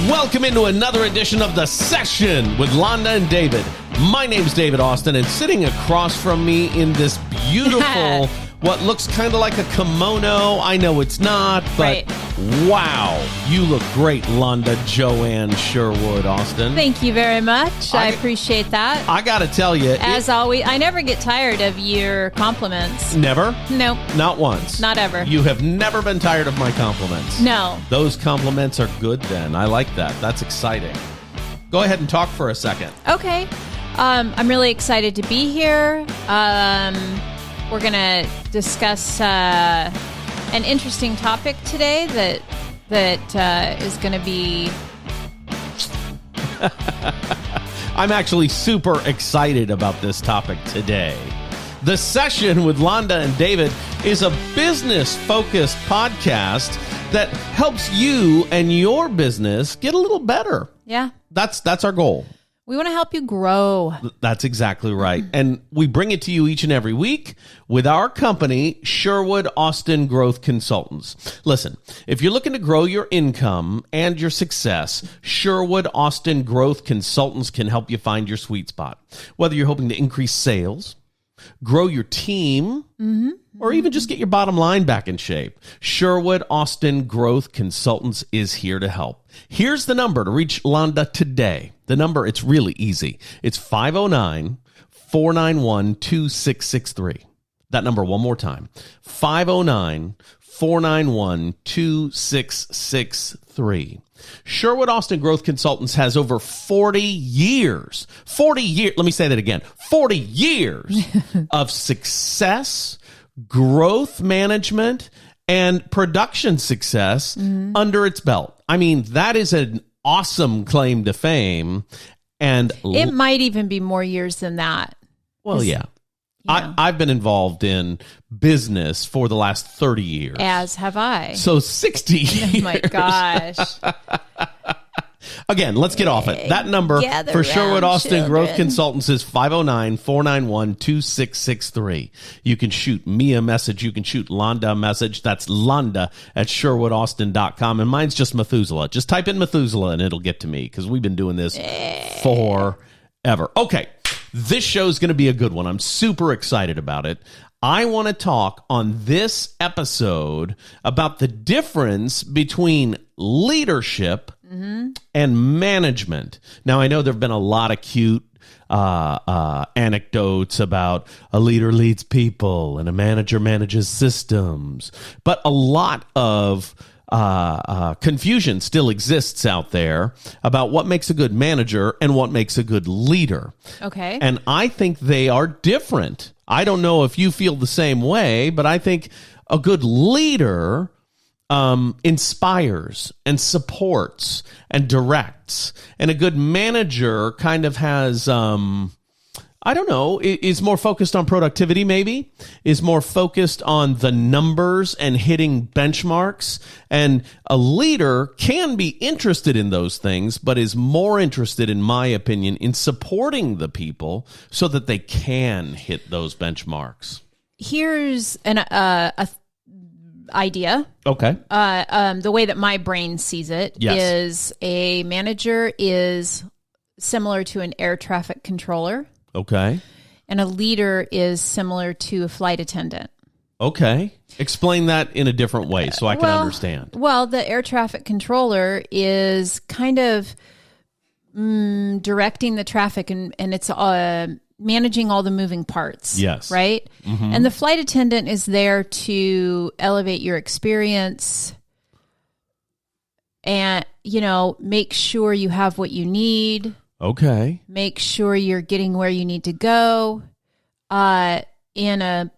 Welcome into another edition of The Session with Londa and David. My name's David Austin, and sitting across from me in this beautiful, what looks kind of like a kimono. I know it's not, but wow, you look great, Londa Joanne Sherwood Austin. Thank you very much. I appreciate that. I got to tell you. As always, I never get tired of your compliments. Never? Nope. Not once? Not ever. You have never been tired of my compliments? No. Those compliments are good then. I like that. That's exciting. Go ahead and talk for a second. Okay. I'm really excited to be here. We're going to discuss an interesting topic today that is going to be... I'm actually super excited about this topic today. The Session with Londa and David is a business-focused podcast that helps you and your business get a little better. Yeah. That's our goal. We want to help you grow. That's exactly right. And we bring it to you each and every week with our company, Sherwood Austin Growth Consultants. Listen, if you're looking to grow your income and your success, Sherwood Austin Growth Consultants can help you find your sweet spot. Whether you're hoping to increase sales, grow your team, or even just get your bottom line back in shape, Sherwood Austin Growth Consultants is here to help. Here's the number to reach Londa today. The number, it's really easy. It's 509-491-2663. That number one more time, 509-491-2663. Sherwood Austin Growth Consultants has over 40 years, let me say that again, 40 years of success, growth management, and production success under its belt. I mean, that is an awesome claim to fame. And it might even be more years than that. Well, yeah. I've been involved in business for the last 30 years. As have I. So 60 years. Oh, my gosh. Again, let's get off it. That number for Sherwood Austin Growth Consultants is 509-491-2663. You can shoot me a message. You can shoot Londa a message. That's Londa at SherwoodAustin.com. And mine's just Methuselah. Just type in Methuselah and it'll get to me because we've been doing this forever. Okay. This show is going to be a good one. I'm super excited about it. I want to talk on this episode about the difference between leadership and management. Now, I know there have been a lot of cute anecdotes about a leader leads people and a manager manages systems, but a lot of confusion still exists out there about what makes a good manager and what makes a good leader. Okay. And I think they are different. I don't know if you feel the same way, but I think a good leader inspires and supports and directs. And a good manager kind of has... I don't know, is more focused on productivity maybe, is more focused on the numbers and hitting benchmarks. And a leader can be interested in those things, but is more interested, in my opinion, in supporting the people so that they can hit those benchmarks. Here's an idea. Okay. The way that my brain sees it is a manager is similar to an air traffic controller. Okay. And a leader is similar to a flight attendant. Okay. Explain that in a different way so I can understand. Well, the air traffic controller is kind of directing the traffic and it's managing all the moving parts. Yes. Right? Mm-hmm. And the flight attendant is there to elevate your experience and, make sure you have what you need. Okay. Make sure you're getting where you need to go in a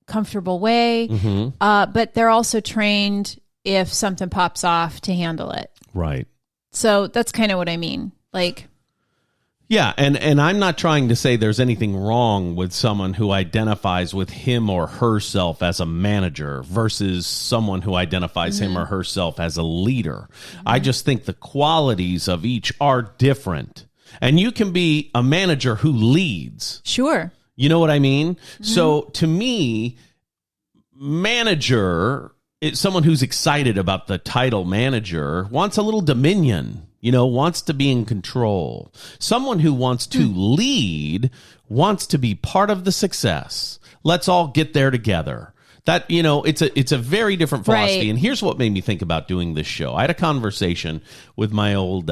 comfortable way. Mm-hmm. But they're also trained if something pops off to handle it. Right. So that's kind of what I mean. Yeah, and I'm not trying to say there's anything wrong with someone who identifies with him or herself as a manager versus someone who identifies him or herself as a leader. I just think the qualities of each are different. And you can be a manager who leads. Sure. You know what I mean? So to me, manager someone who's excited about the title manager wants a little dominion, wants to be in control. Someone who wants to lead wants to be part of the success. Let's all get there together. That, it's a very different philosophy. Right. And here's what made me think about doing this show. I had a conversation with my old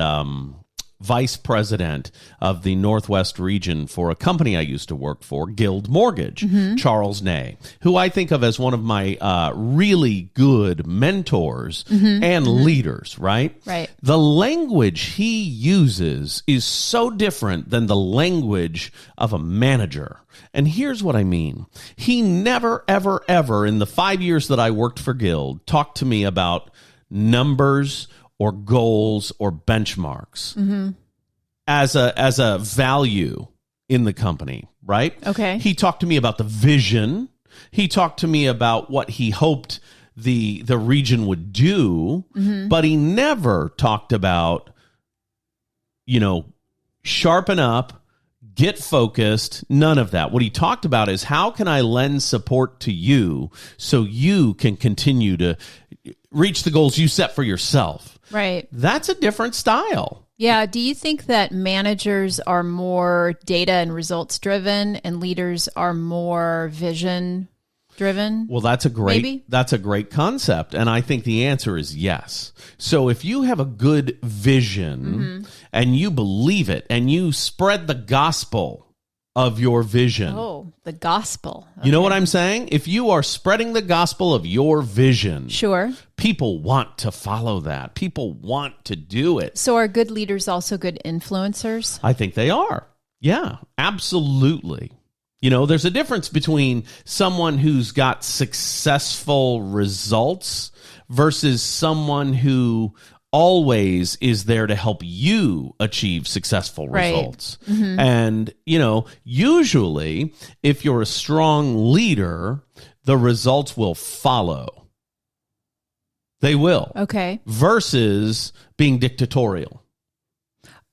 vice president of the Northwest region for a company I used to work for, Guild Mortgage, Charles Ney, who I think of as one of my really good mentors and leaders, right? Right. The language he uses is so different than the language of a manager. And here's what I mean. He never, ever, ever in the 5 years that I worked for Guild talked to me about numbers or goals or benchmarks as a value in the company, right? Okay. He talked to me about the vision. He talked to me about what he hoped the region would do, but he never talked about, sharpen up, get focused, none of that. What he talked about is how can I lend support to you so you can continue to reach the goals you set for yourself. Right. That's a different style. Yeah. Do you think that managers are more data and results driven and leaders are more vision driven? Well, that's a great concept. And I think the answer is yes. So if you have a good vision and you believe it and you spread the gospel of your vision. Oh, the gospel. Okay. You know what I'm saying? If you are spreading the gospel of your vision, sure, people want to follow that. People want to do it. So are good leaders also good influencers? I think they are. Yeah, absolutely. There's a difference between someone who's got successful results versus someone who always is there to help you achieve successful results. And, usually if you're a strong leader, the results will follow. They will. Okay. Versus being dictatorial.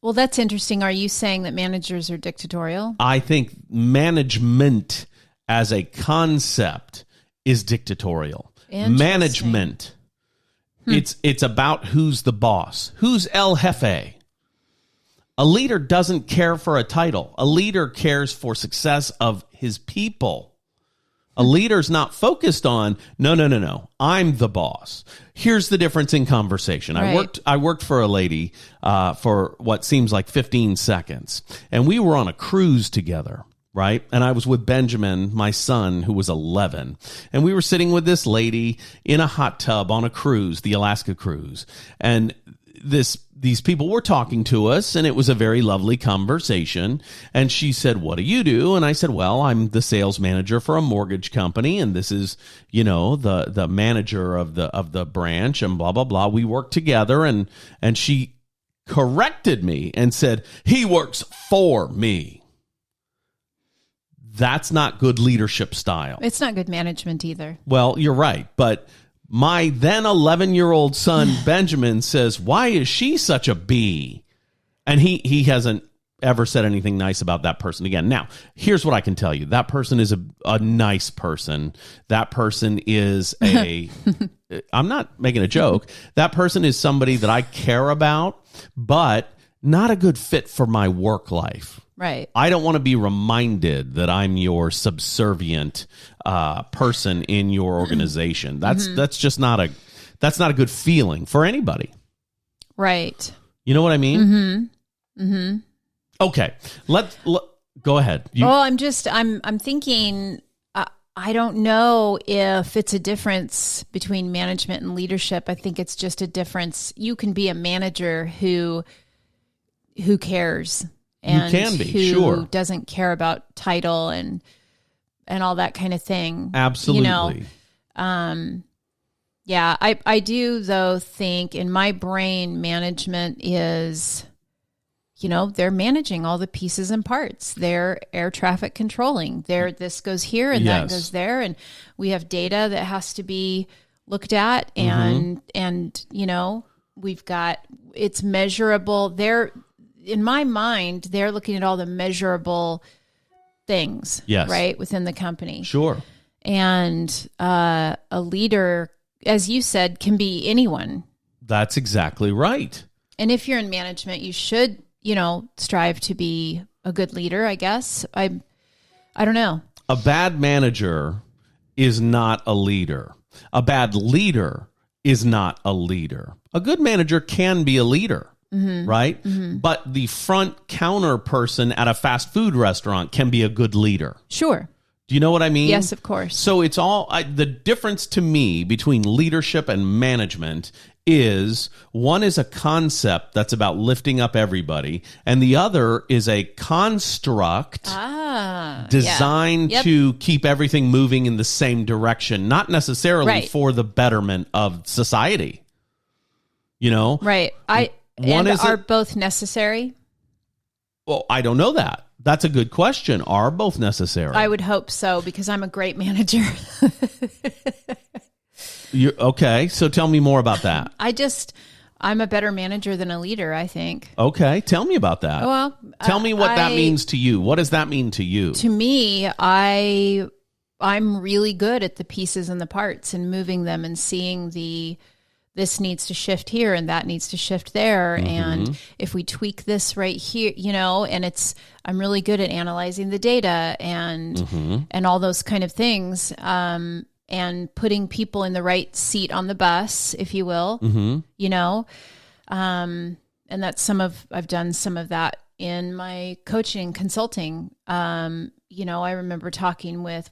Well, that's interesting. Are you saying that managers are dictatorial? I think management as a concept is dictatorial. Management. It's about who's the boss, who's El Jefe. A leader doesn't care for a title. A leader cares for success of his people. A leader's not focused on, no, I'm the boss. Here's the difference in conversation. Right. I worked for a lady for what seems like 15 seconds, and we were on a cruise together. Right. And I was with Benjamin, my son, who was 11. And we were sitting with this lady in a hot tub on a cruise, the Alaska cruise. And these people were talking to us, and it was a very lovely conversation. And she said, "What do you do?" And I said, "Well, I'm the sales manager for a mortgage company. And this is, the manager of the branch and blah, blah, blah. We work together." And she corrected me and said, "He works for me." That's not good leadership style. It's not good management either. Well, you're right. But my then 11-year-old son, Benjamin, says, "Why is she such a bee?" And he hasn't ever said anything nice about that person again. Now, here's what I can tell you. That person is a nice person. That person is I'm not making a joke. That person is somebody that I care about, but not a good fit for my work life. Right. I don't want to be reminded that I'm your subservient person in your organization. That's just not a good feeling for anybody. Right. You know what I mean? Okay. Let go ahead. I'm thinking. I don't know if it's a difference between management and leadership. I think it's just a difference. You can be a manager who cares. And you can be, who sure. doesn't care about title and all that kind of thing. Absolutely. Yeah, I do, though, think in my brain, management is, they're managing all the pieces and parts. They're air traffic controlling. This goes here and that goes there. And we have data that has to be looked at. And we've got, it's measurable. In my mind, they're looking at all the measurable things, right, within the company. Sure. And a leader as you said, can be anyone. That's exactly right. And if you're in management, you should, strive to be a good leader, I guess. I don't know. A bad manager is not a leader. A bad leader is not a leader. A good manager can be a leader, right? Mm-hmm. But the front counter person at a fast food restaurant can be a good leader. Sure. Do you know what I mean? Yes, of course. So it's the difference to me between leadership and management is one is a concept that's about lifting up everybody, and the other is a construct designed to keep everything moving in the same direction, not necessarily for the betterment of society. Right. Are both necessary? Well, I don't know that. That's a good question. Are both necessary? I would hope so, because I'm a great manager. Okay, so tell me more about that. I'm a better manager than a leader, I think. Okay, tell me about that. Well, tell me what that means to you. What does that mean to you? To me, I'm really good at the pieces and the parts and moving them and seeing this needs to shift here and that needs to shift there. Mm-hmm. And if we tweak this right here, and I'm really good at analyzing the data and all those kind of things. And putting people in the right seat on the bus, if you will, and that's I've done some of that in my coaching and consulting. I remember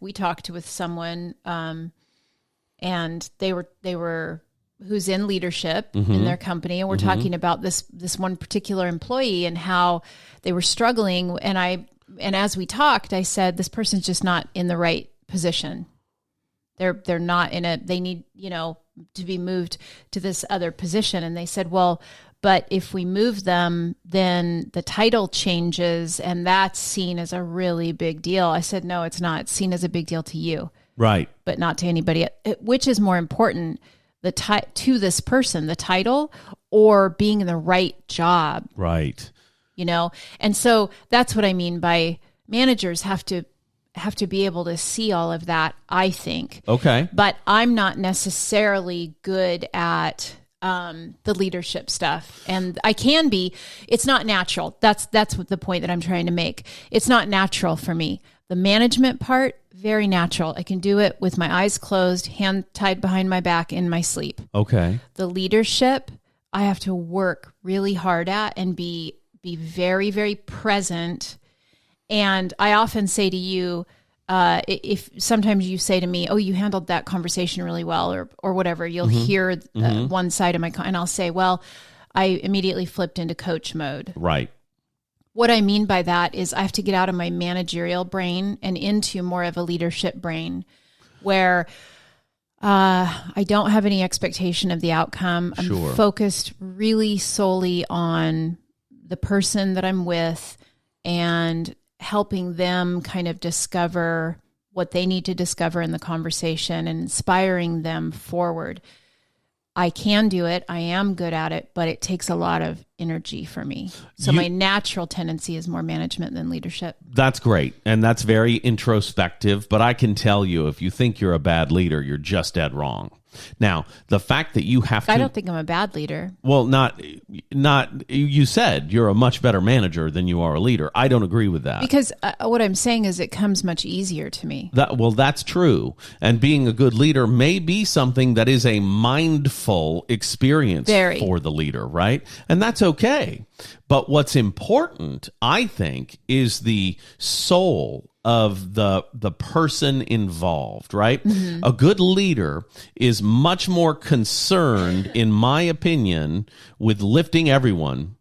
we talked with someone, and they were who's in leadership in their company. And we're talking about this one particular employee and how they were struggling. And as we talked, I said, this person's just not in the right position. They're not they need, to be moved to this other position. And they said, well, but if we move them, then the title changes and that's seen as a really big deal. I said, no, it's not. It's seen as a big deal to you. Right. But not to anybody. Which is more important, to this person, the title or being in the right job? Right. And so that's what I mean by managers have to be able to see all of that, I think. Okay. But I'm not necessarily good at the leadership stuff. And I can be. It's not natural. That's what the point that I'm trying to make. It's not natural for me. The management part, very natural. I can do it with my eyes closed, hand tied behind my back in my sleep. Okay. The leadership, I have to work really hard at and be very, very present. And I often say to you, if sometimes you say to me, oh, you handled that conversation really well or whatever, you'll hear one side of and I'll say, well, I immediately flipped into coach mode. Right. What I mean by that is I have to get out of my managerial brain and into more of a leadership brain where I don't have any expectation of the outcome. I'm focused really solely on the person that I'm with and helping them kind of discover what they need to discover in the conversation and inspiring them forward. I can do it. I am good at it, but it takes a lot of energy for me. So my natural tendency is more management than leadership. That's great. And that's very introspective, but I can tell you, if you think you're a bad leader, you're just dead wrong. Now, the fact that you have to... I don't think I'm a bad leader. Well, not. You said you're a much better manager than you are a leader. I don't agree with that. Because what I'm saying is it comes much easier to me. That's true. And being a good leader may be something that is a mindful experience for the leader, right? And that's okay. But what's important, I think, is the soul of the person involved, right? Mm-hmm. A good leader is much more concerned, in my opinion, with lifting everyone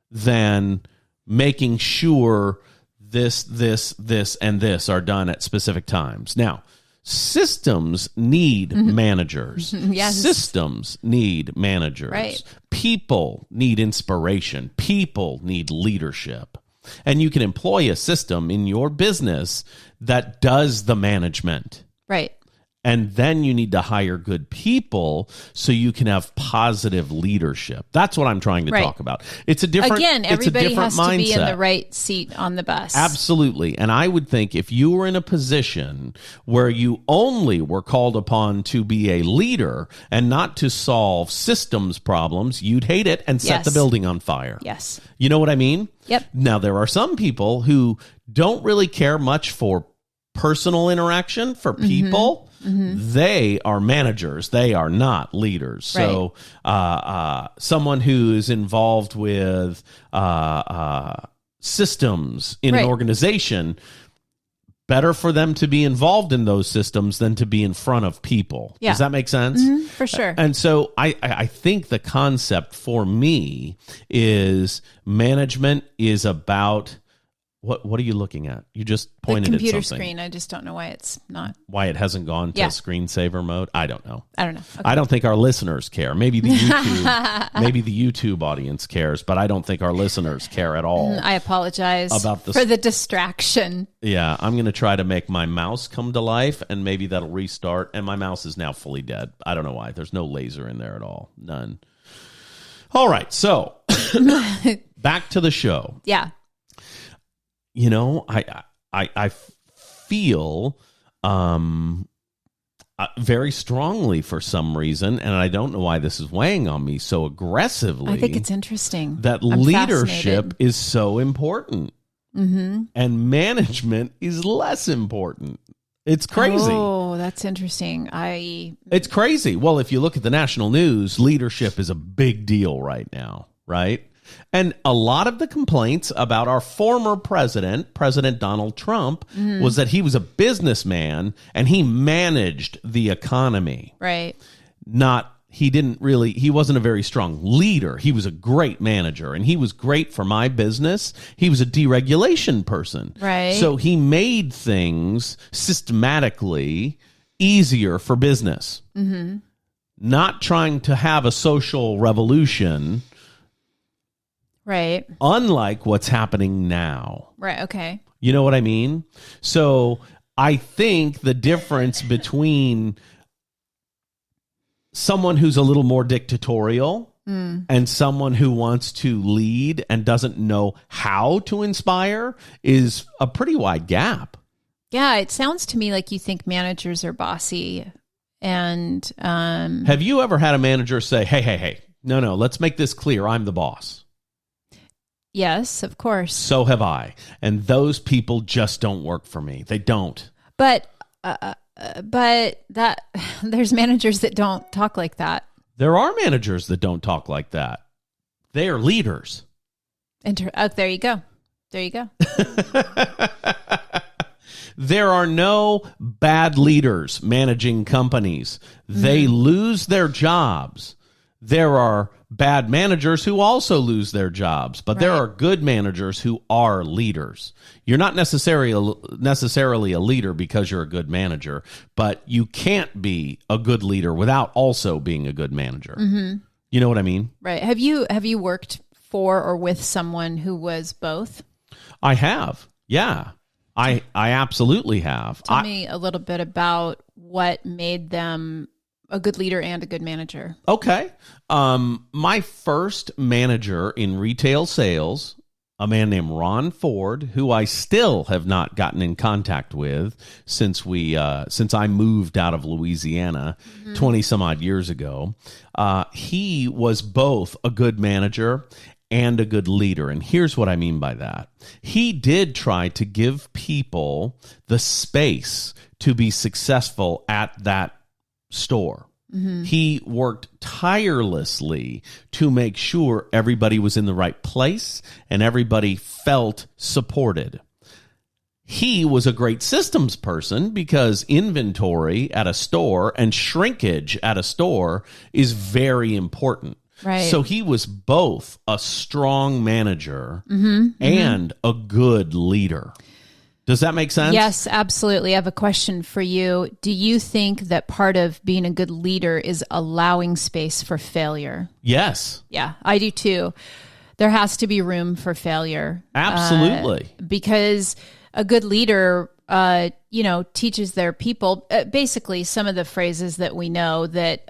than making sure this, and this are done at specific times. Now, systems need managers. Yes. Systems need managers. Right. People need inspiration. People need leadership. And you can employ a system in your business that does the management. Right. And then you need to hire good people so you can have positive leadership. That's what I'm trying to talk about. It's a different Again, everybody it's a different has to mindset. be in the right seat on the bus. Absolutely. And I would think if you were in a position where you only were called upon to be a leader and not to solve systems problems, you'd hate it and set the building on fire. Yes. You know what I mean? Yep. Now, there are some people who don't really care much for personal interaction, for people. They are managers. They are not leaders. So someone who is involved with systems in an organization, better for them to be involved in those systems than to be in front of people. Does that make sense? For sure. And so I think the concept for me is management is about... What are you looking at? You just pointed at something. The computer screen. I just don't know why it's not. Why it hasn't gone to screensaver mode? I don't know. Okay. I don't think our listeners care. Maybe the YouTube audience cares, but I don't think our listeners care at all. I apologize for the distraction. Yeah, I'm going to try to make my mouse come to life, and maybe that'll restart. And my mouse is now fully dead. I don't know why. There's no laser in there at all. None. All right, so back to the show. Yeah. You know, I feel very strongly for some reason, and I don't know why this is weighing on me so aggressively. I think it's interesting that leadership is so important, and management is less important. It's crazy. Oh, that's interesting. It's crazy. Well, if you look at the national news, leadership is a big deal right now, right? And a lot of the complaints about our former President Donald Trump, was that he was a businessman and he managed the economy. Right. He wasn't a very strong leader. He was a great manager, and he was great for my business. He was a deregulation person. Right. So he made things systematically easier for business. Not trying to have a social revolution. Right. Unlike what's happening now. Right. Okay. You know what I mean? So I think the difference between someone who's a little more dictatorial and someone who wants to lead and doesn't know how to inspire is a pretty wide gap. Yeah. It sounds to me like you think managers are bossy. And have you ever had a manager say, hey, no, let's make this clear. I'm the boss. Yes, of course. So have I. And those people just don't work for me. They don't. But that there's managers that don't talk like that. There are managers that don't talk like that. They are leaders. There you go. There you go. There are no bad leaders managing companies. They lose their jobs. There are bad managers who also lose their jobs, but there are good managers who are leaders. You're not necessarily a leader because you're a good manager, but you can't be a good leader without also being a good manager. You know what I mean? Right. Have you worked for or with someone who was both? I have. Yeah. I absolutely have. Tell me a little bit about what made them a good leader and a good manager. Okay. My first manager in retail sales, a man named Ron Ford, who I still have not gotten in contact with since I moved out of Louisiana 20 some odd years ago. He was both a good manager and a good leader. And here's what I mean by that. He did try to give people the space to be successful at that store. He worked tirelessly to make sure everybody was in the right place and everybody felt supported. He was a great systems person because inventory at a store and shrinkage at a store is very important. Right. So he was both a strong manager and a good leader. Does that make sense? Yes, absolutely. I have a question for you. Do you think that part of being a good leader is allowing space for failure? Yes. Yeah, I do too. There has to be room for failure. Absolutely. Because a good leader, teaches their people basically some of the phrases that we know that,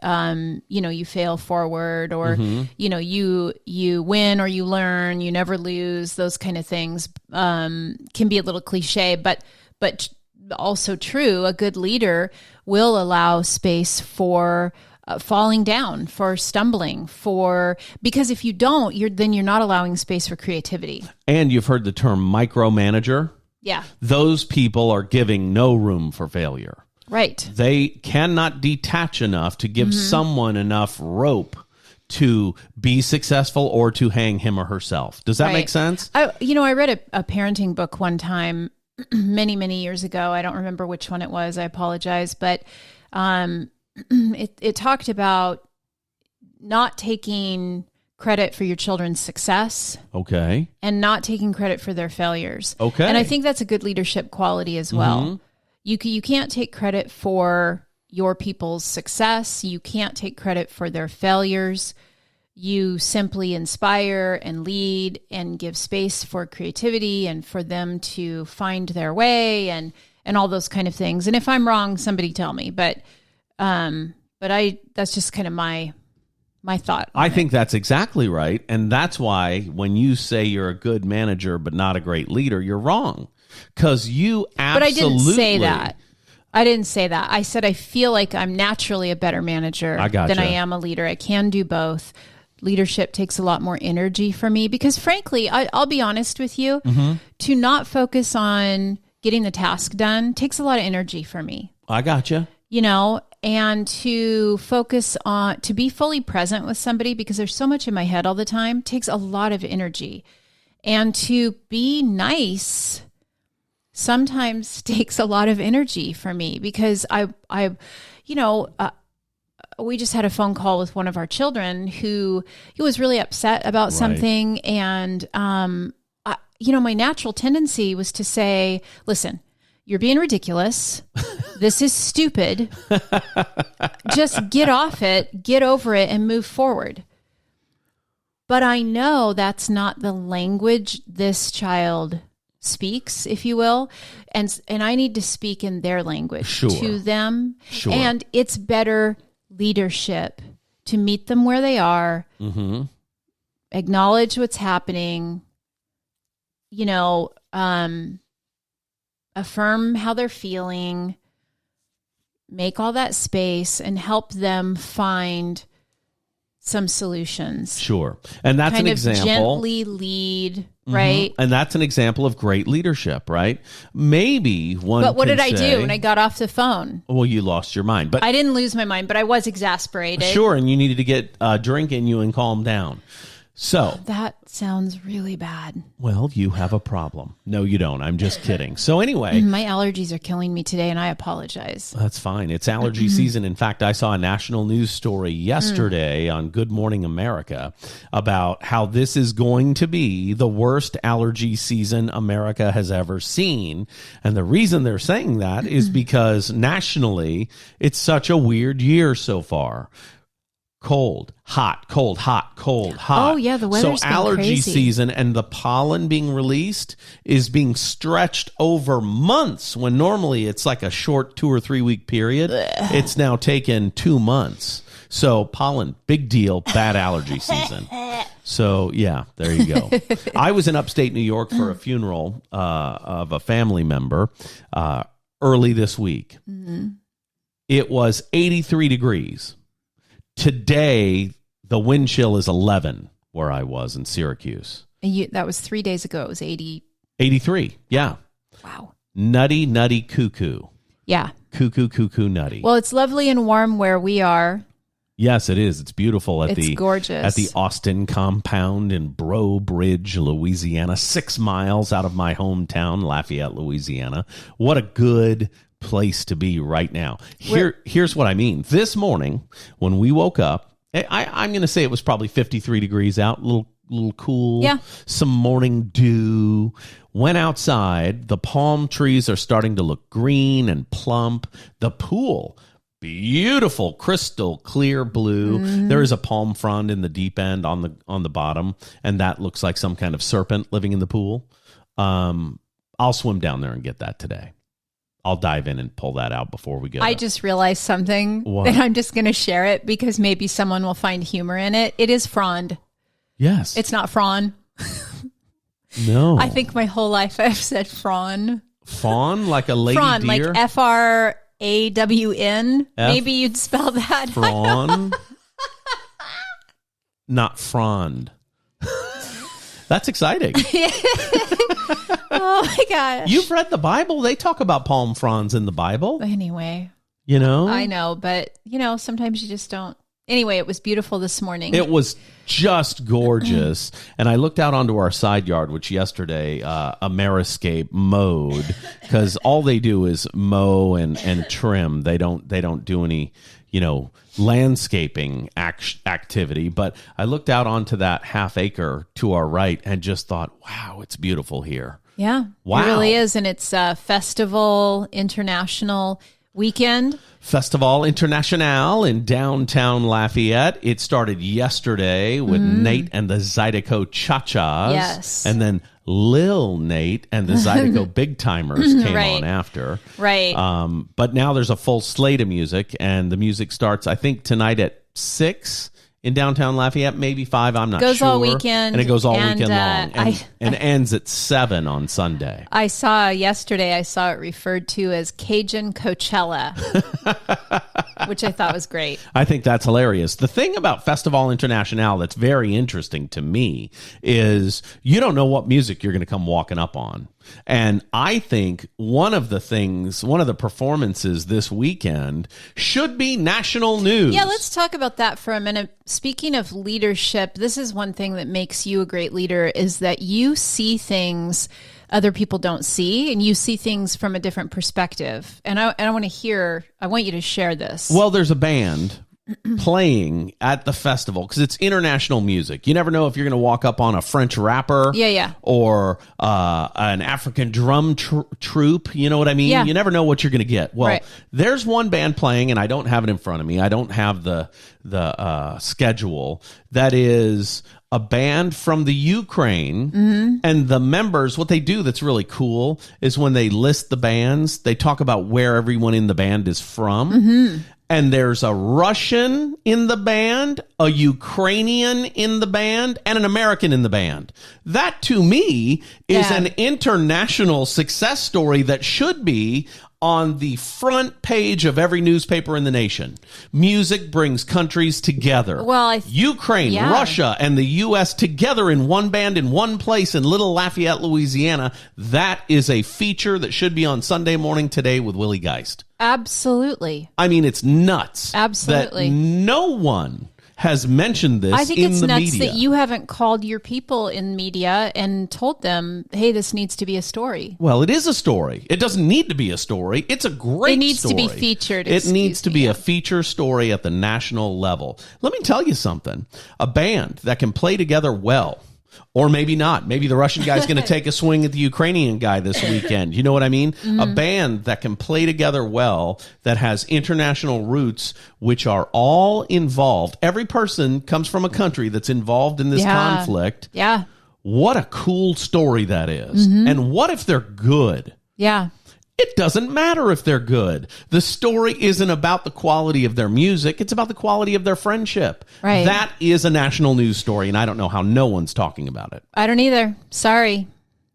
you fail forward, or, you win or you learn, you never lose, those kind of things, can be a little cliche, but also true. A good leader will allow space for falling down, for stumbling, because if you don't, then you're not allowing space for creativity. And you've heard the term micromanager. Yeah. Those people are giving no room for failure. Right. They cannot detach enough to give someone enough rope to be successful or to hang him or herself. Does that make sense? I read a parenting book one time many, many years ago. I don't remember which one it was. I apologize. But it talked about not taking credit for your children's success. Okay. And not taking credit for their failures. Okay. And I think that's a good leadership quality as well. You can't take credit for your people's success. You can't take credit for their failures. You simply inspire and lead and give space for creativity and for them to find their way and all those kind of things. And if I'm wrong, somebody tell me. But that's just kind of my thought. I think that's exactly right. And that's why when you say you're a good manager but not a great leader, you're wrong. Because you absolutely... But I didn't say that. I didn't say that. I said I feel like I'm naturally a better manager than I am a leader. I can do both. Leadership takes a lot more energy for me because, frankly, I'll be honest with you, to not focus on getting the task done takes a lot of energy for me. I gotcha. And to focus on, to be fully present with somebody because there's so much in my head all the time takes a lot of energy. And to be nice sometimes takes a lot of energy for me because we just had a phone call with one of our children who was really upset about something. And, my natural tendency was to say, listen, you're being ridiculous. This is stupid. Just get off it, get over it, and move forward. But I know that's not the language this child speaks, if you will. And I need to speak in their language to them. Sure. And it's better leadership to meet them where they are, acknowledge what's happening, affirm how they're feeling, make all that space, and help them find some solutions. Sure. And that's an example. Gently lead, right? And that's an example of great leadership, right? Maybe one. But what did I do when I got off the phone? Well, you lost your mind. But I didn't lose my mind, but I was exasperated. Sure, and you needed to get a drink in you and calm down. So that sounds really bad. Well, you have a problem. No, you don't. I'm just kidding. So anyway, my allergies are killing me today, and I apologize. That's fine. It's allergy season. In fact, I saw a national news story yesterday on Good Morning America about how this is going to be the worst allergy season America has ever seen. And the reason they're saying that is because nationally, it's such a weird year so far. Cold, hot, cold, hot, cold, hot. Oh, yeah, the weather's So allergy crazy. season and the pollen being released is being stretched over months when normally it's like a short 2 or 3 week period. It's now taken 2 months. So pollen, big deal, bad allergy season. So, yeah, there you go. I was in upstate New York for a funeral of a family member early this week. It was 83 degrees. Today, the wind chill is 11 where I was in Syracuse. And that was 3 days ago. It was 80. 83, yeah. Wow. Nutty, nutty, cuckoo. Yeah. Cuckoo, cuckoo, nutty. Well, it's lovely and warm where we are. Yes, it is. It's beautiful It's gorgeous. at the Austin compound in Breaux Bridge, Louisiana, 6 miles out of my hometown, Lafayette, Louisiana. What a good place to be right now. Here's what I mean. This morning, when we woke up, I'm going to say it was probably 53 degrees out, a little cool. Yeah. Some morning dew. Went outside. The palm trees are starting to look green and plump. The pool, beautiful, crystal clear blue. There is a palm frond in the deep end on the bottom, and that looks like some kind of serpent living in the pool. I'll swim down there and get that today. I'll dive in and pull that out before we go. I just realized something, What? and I'm just going to share it because maybe someone will find humor in it. It is frond. Yes. It's not frawn. No. I think my whole life I've said frawn. Fawn, like a lady Frawn, deer? like FRAWN. Maybe you'd spell that. Frawn? Not frond. That's exciting. Oh my gosh. You've read the Bible. They talk about palm fronds in the Bible. Anyway, You know? I know, but sometimes you just don't. Anyway, it was beautiful this morning. It was just gorgeous. And I looked out onto our side yard, which yesterday Ameriscape mowed, because all they do is mow and trim. They don't do any, landscaping activity. But I looked out onto that half acre to our right and just thought, wow, it's beautiful here. Yeah. Wow. It really is. And it's a festival international weekend. Festival International in downtown Lafayette. It started yesterday with Nate and the Zydeco Cha-Chas. Yes. And then Lil Nate and the Zydeco Big Timers came Right. on after. Right. But now there's a full slate of music, and the music starts, I think, tonight at 6 in downtown Lafayette, maybe 5, I'm not sure. Goes all weekend. And it goes all and, weekend long. And I ends at 7 on Sunday. I saw it referred to as Cajun Coachella, which I thought was great. I think that's hilarious. The thing about Festival International that's very interesting to me is you don't know what music you're going to come walking up on. And I think one of the performances this weekend should be national news. Yeah, let's talk about that for a minute. Speaking of leadership, this is one thing that makes you a great leader is that you see things other people don't see, and you see things from a different perspective. And I want you to share this. Well, there's a band playing at the festival because it's international music. You never know if you're going to walk up on a French rapper or an African drum troupe. You know what I mean? Yeah. You never know what you're going to get. Well, Right. There's one band playing, and I don't have it in front of me. I don't have the schedule. That is a band from the Ukraine, and the members, what they do that's really cool is when they list the bands, they talk about where everyone in the band is from. And there's a Russian in the band, a Ukrainian in the band, and an American in the band. That, to me, is an international success story that should be on the front page of every newspaper in the nation. Music brings countries together. Well, Ukraine, Russia, and the U.S. together in one band in one place in Little Lafayette, Louisiana. That is a feature that should be on Sunday Morning Today with Willie Geist. Absolutely. I mean, it's nuts. Absolutely. That no one has mentioned this in the media. I think it's nuts that you haven't called your people in media and told them, hey, this needs to be a story. Well, it is a story. It doesn't need to be a story. It's a great story. It needs to be featured. It needs to be a feature story at the national level. Let me tell you something. A band that can play together well, or maybe not. Maybe the Russian guy's going to take a swing at the Ukrainian guy this weekend. You know what I mean? A band that can play together well, that has international roots, which are all involved. Every person comes from a country that's involved in this conflict. Yeah. What a cool story that is. And what if they're good? Yeah. It doesn't matter if they're good. The story isn't about the quality of their music. It's about the quality of their friendship. Right. That is a national news story, and I don't know how no one's talking about it. I don't either. Sorry.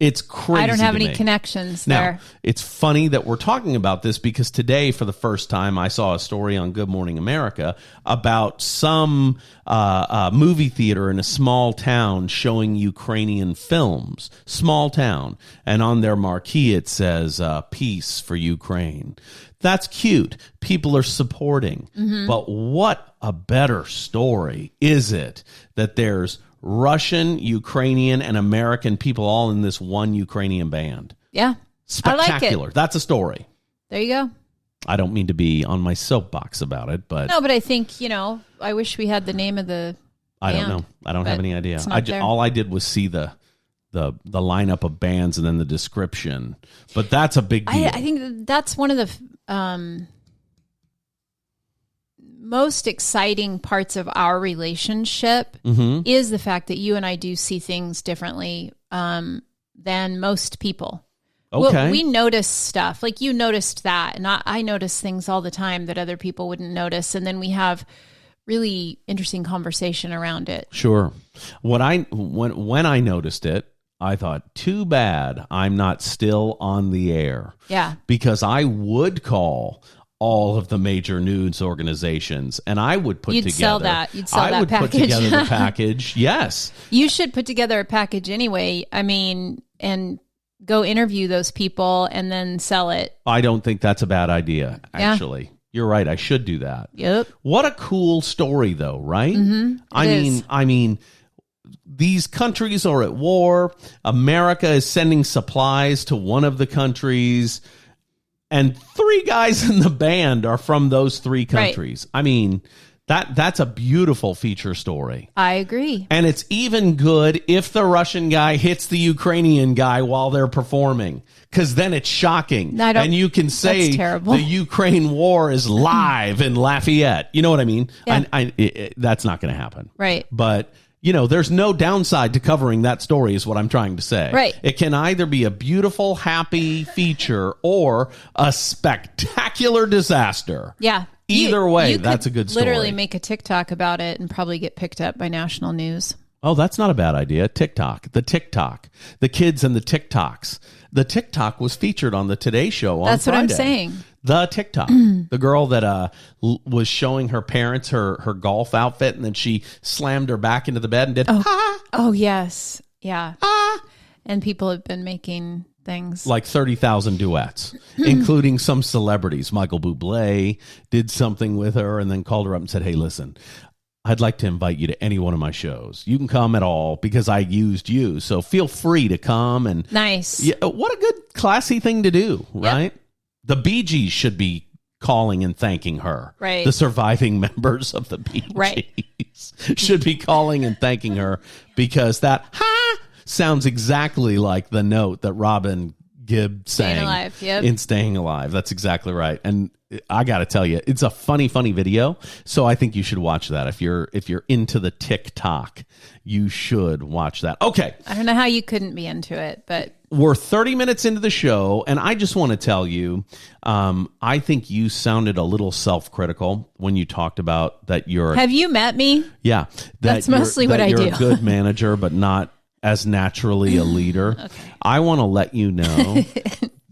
It's crazy. I don't have to any me. connections Now, there. it's funny that we're talking about this because today, for the first time, I saw a story on Good Morning America about some movie theater in a small town showing Ukrainian films. Small town. And on their marquee, it says, peace for Ukraine. That's cute. People are supporting. But what a better story is it that there's Russian, Ukrainian, and American people all in this one Ukrainian band. Yeah. Spectacular. I like it. That's a story. There you go. I don't mean to be on my soapbox about it, but No, but I think, I wish we had the name of the I don't band, know. I don't have any idea. it's not there. All I did was see the lineup of bands and then the description. But that's a big deal. I think that's one of the most exciting parts of our relationship is the fact that you and I do see things differently than most people. Okay. Well, we notice stuff like you noticed that, and I notice things all the time that other people wouldn't notice, and then we have really interesting conversation around it. Sure. When I noticed it, I thought, too bad I'm not still on the air. Yeah. Because I would call all of the major news organizations and I would put together. Sell that. You'd sell I that would package. put together the package. Yes. You should put together a package anyway. I mean, and go interview those people and then sell it. I don't think that's a bad idea, actually. Yeah. You're right. I should do that. Yep. What a cool story, though, right? Mm-hmm. I mean, these countries are at war. America is sending supplies to one of the countries, and 3 guys in the band are from those 3 countries. Right. I mean, that's a beautiful feature story. I agree. And it's even good if the Russian guy hits the Ukrainian guy while they're performing, because then it's shocking. And you can say the Ukraine war is live in Lafayette. You know what I mean? Yeah. That's not going to happen. Right. But there's no downside to covering that story is what I'm trying to say. Right. It can either be a beautiful, happy feature or a spectacular disaster. Yeah. Either way, that's a good story. Literally make a TikTok about it and probably get picked up by national news. Oh, that's not a bad idea. TikTok. The kids and the TikToks. The TikTok was featured on the Today Show on Friday. That's what I'm saying. The TikTok. The girl that was showing her parents her golf outfit, and then she slammed her back into the bed and did, Oh, yes. Yeah. And people have been making things like 30,000 duets, including some celebrities. Michael Bublé did something with her and then called her up and said, hey, listen, I'd like to invite you to any one of my shows. You can come at all because I used you. So feel free to come. And nice. Yeah, what a good, classy thing to do, right? Yep. The Bee Gees should be calling and thanking her. Right. The surviving members of the Bee Gees should be calling and thanking her, because that sounds exactly like the note that Robin Gibb sang in Staying Alive. That's exactly right. And I got to tell you, it's a funny video. So I think you should watch that. If you're into the TikTok, you should watch that. Okay. I don't know how you couldn't be into it, but we're 30 minutes into the show, and I just want to tell you, I think you sounded a little self-critical when you talked about that you're... Have you met me? Yeah. That's mostly what I do. You're a good manager, but not as naturally a leader. Okay. I want to let you know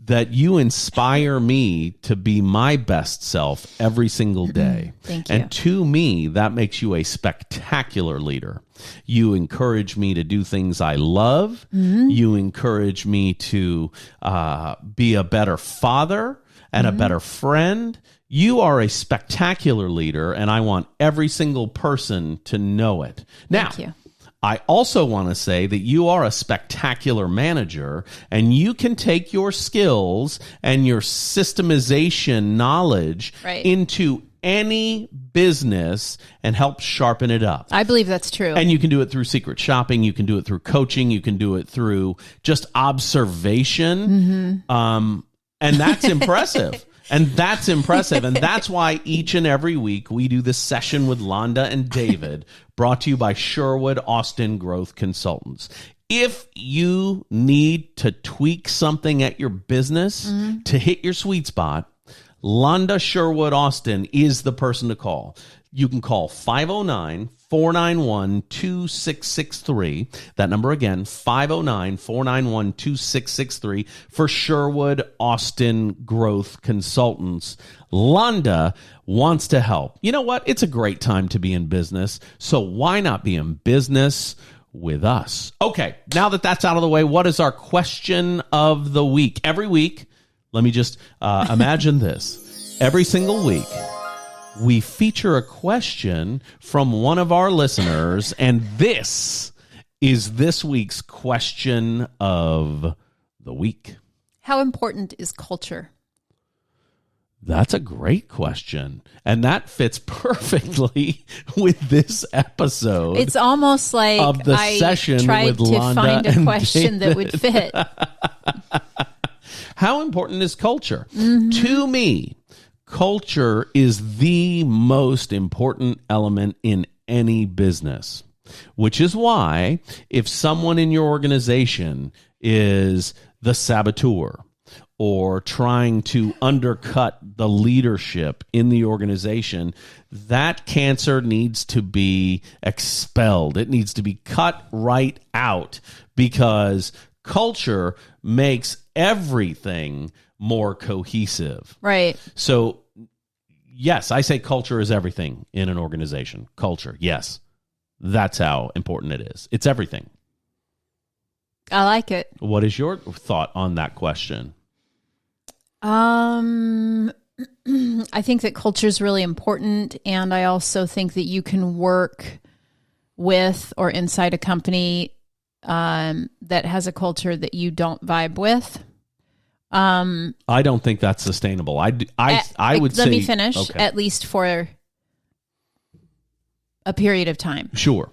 that you inspire me to be my best self every single day. Thank you. And to me, that makes you a spectacular leader. You encourage me to do things I love. Mm-hmm. You encourage me to be a better father and a better friend. You are a spectacular leader, and I want every single person to know it. Now, thank you. I also want to say that you are a spectacular manager, and you can take your skills and your systemization knowledge into any business and help sharpen it up. I believe that's true. And you can do it through secret shopping. You can do it through coaching. You can do it through just observation. And that's impressive. And that's impressive. And that's why each and every week we do this session with Londa and David, brought to you by Sherwood Austin Growth Consultants. If you need to tweak something at your business to hit your sweet spot, Londa Sherwood Austin is the person to call. You can call 509-491-2663. That number again, 509-491-2663 for Sherwood Austin Growth Consultants. Londa wants to help. You know what? It's a great time to be in business. So why not be in business with us? Okay, now that that's out of the way, what is our question of the week? Every week, let me just imagine this. Every single week, we feature a question from one of our listeners, and this is this week's question of the week. How important is culture? That's a great question, and that fits perfectly with this episode. It's almost like of the session tried with to Londa find a and question David. that would fit. How important is culture? To me, culture is the most important element in any business, which is why if someone in your organization is the saboteur, or trying to undercut the leadership in the organization, that cancer needs to be expelled. It needs to be cut right out, because culture makes everything more cohesive. Right. So, yes, I say culture is everything in an organization. Culture, yes. That's how important it is. It's everything. I like it. What is your thought on that question? I think that culture is really important, and I also think that you can work with or inside a company that has a culture that you don't vibe with. I don't think that's sustainable. I would say... Let me finish. Okay. At least for a period of time. Sure.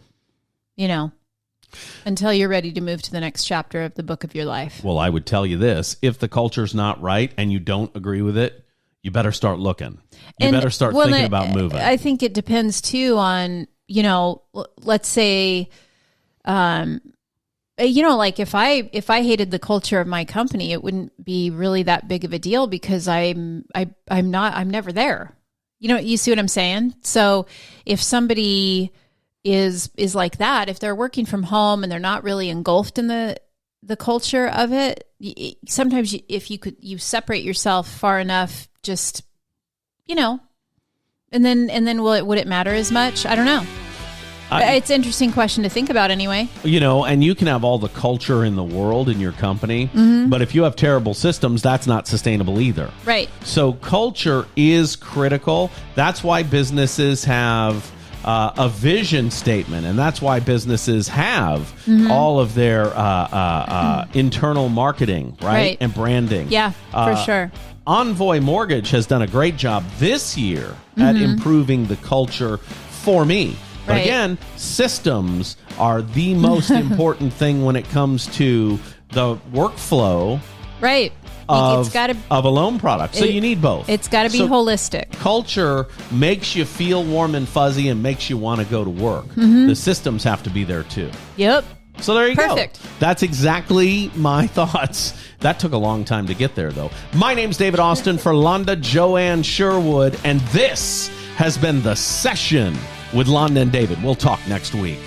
Until you're ready to move to the next chapter of the book of your life. Well, I would tell you this. If the culture's not right and you don't agree with it, you better start looking. You better start thinking about moving. I think it depends, too, on, let's say... like if I hated the culture of my company, it wouldn't be really that big of a deal, because I'm never there. You see what I'm saying? So if somebody is like that, if they're working from home and they're not really engulfed in the culture of it, sometimes if you separate yourself far enough, just, and then would it matter as much? I don't know. It's an interesting question to think about anyway. And you can have all the culture in the world in your company, but if you have terrible systems, that's not sustainable either. Right. So culture is critical. That's why businesses have a vision statement, and that's why businesses have all of their internal marketing, right? And branding. Yeah, for sure. Envoy Mortgage has done a great job this year at improving the culture for me. But again, systems are the most important thing when it comes to the workflow of a loan product. So you need both. It's got to be holistic. Culture makes you feel warm and fuzzy and makes you want to go to work. The systems have to be there too. Yep. So there you go. Perfect. That's exactly my thoughts. That took a long time to get there, though. My name's David Austin for Londa, Joanne Sherwood, and this has been The Session with Londa and David. We'll talk next week.